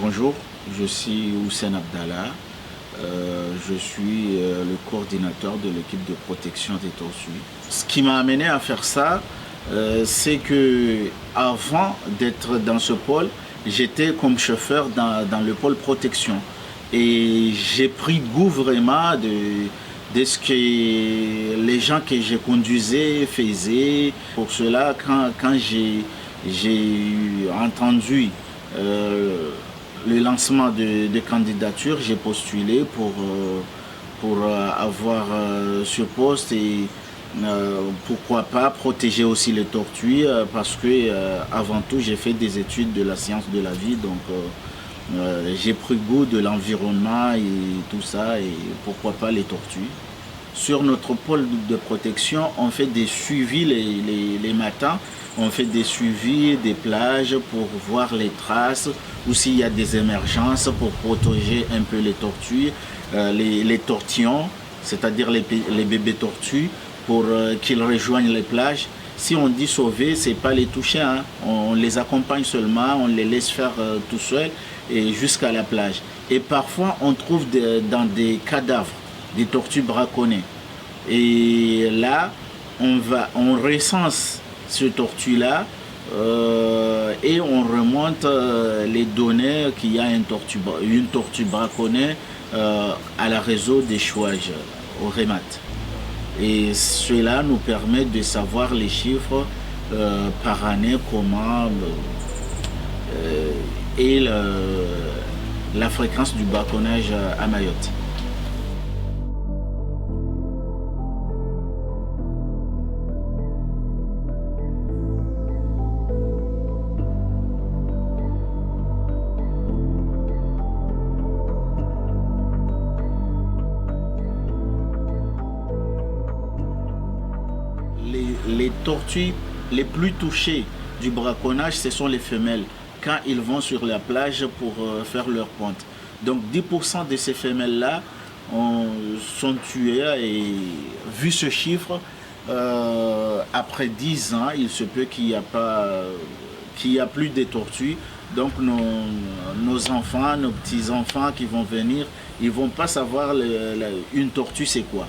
Bonjour, je suis Houssen Abdallah. Je suis le coordinateur de l'équipe de protection des tortues. Ce qui m'a amené à faire ça, c'est que avant d'être dans ce pôle, j'étais comme chauffeur dans le pôle protection. Et j'ai pris goût vraiment de ce que les gens que je conduisais faisaient. Pour cela, quand j'ai entendu le lancement de candidature, j'ai postulé pour avoir ce poste et pourquoi pas protéger aussi les tortues parce que avant tout j'ai fait des études de la science de la vie, donc j'ai pris goût de l'environnement et tout ça, et pourquoi pas les tortues. Sur notre pôle de protection, on fait des suivis les matins. On fait des suivis des plages pour voir les traces ou s'il y a des émergences pour protéger un peu les tortues, les tortillons, c'est-à-dire les bébés tortues, pour qu'ils rejoignent les plages. Si on dit sauver, c'est pas les toucher, hein. On les accompagne seulement, on les laisse faire tout seuls et jusqu'à la plage. Et parfois, on trouve dans des cadavres des tortues braconnées. Et là, on recense ces tortues-là et on remonte les données qu'il y a une tortue braconnée à la réseau d'échouage, au REMAT. Et cela nous permet de savoir les chiffres par année, comment et la fréquence du braconnage à Mayotte. Les tortues les plus touchées du braconnage, ce sont les femelles, quand ils vont sur la plage pour faire leur ponte. Donc 10% de ces femelles-là sont tuées, et vu ce chiffre, après 10 ans, il se peut qu'il n'y a plus de tortues. Donc nos enfants, nos petits-enfants qui vont venir, ils ne vont pas savoir une tortue c'est quoi.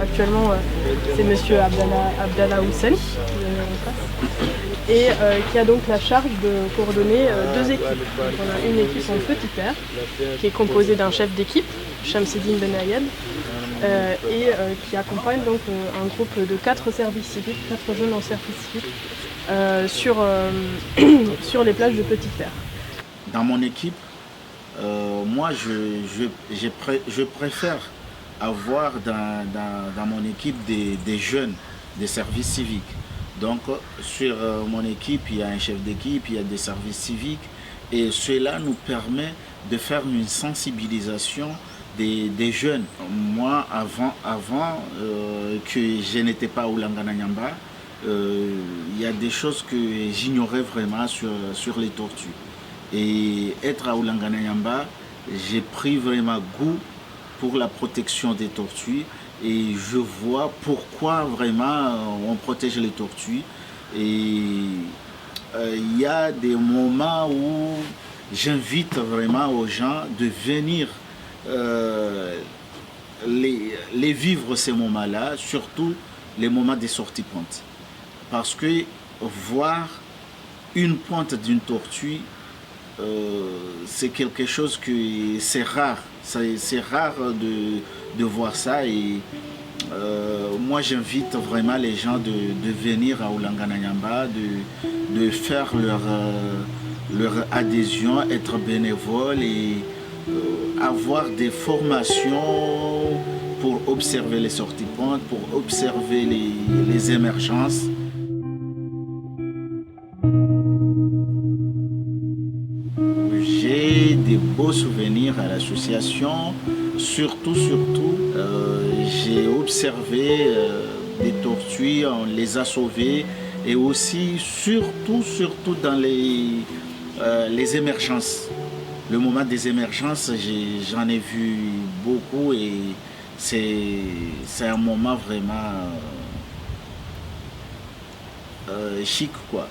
Actuellement, c'est monsieur Abdallah Houssen et qui a donc la charge de coordonner deux équipes. Donc, on a une équipe en Petit Père qui est composée d'un chef d'équipe, Shamsidine Benayed, et qui accompagne donc un groupe de 4 services civiques, 4 jeunes en service civique sur les plages de Petit Père. Dans mon équipe, moi je préfère avoir dans mon équipe des jeunes des services civiques. Donc sur mon équipe, il y a un chef d'équipe, il y a des services civiques, et cela nous permet de faire une sensibilisation des jeunes. Moi, avant que je n'étais pas au Langananyamba, il y a des choses que j'ignorais vraiment sur les tortues. Et être à Oulangananyamba, j'ai pris vraiment goût pour la protection des tortues, et je vois pourquoi vraiment on protège les tortues. Et il y a des moments où j'invite vraiment aux gens de venir les vivre, ces moments-là, surtout les moments des sorties pontes. Parce que voir une pointe d'une tortue, c'est quelque chose que c'est rare. C'est rare de voir ça, et moi j'invite vraiment les gens de venir à Oulangananyamba, de faire leur adhésion, être bénévole et avoir des formations pour observer les sorties pontes, pour observer les émergences. J'ai des beaux souvenirs à l'association, Surtout, j'ai observé des tortues, on les a sauvées et aussi, surtout dans les émergences. Le moment des émergences, j'en ai vu beaucoup et c'est un moment vraiment chic, quoi.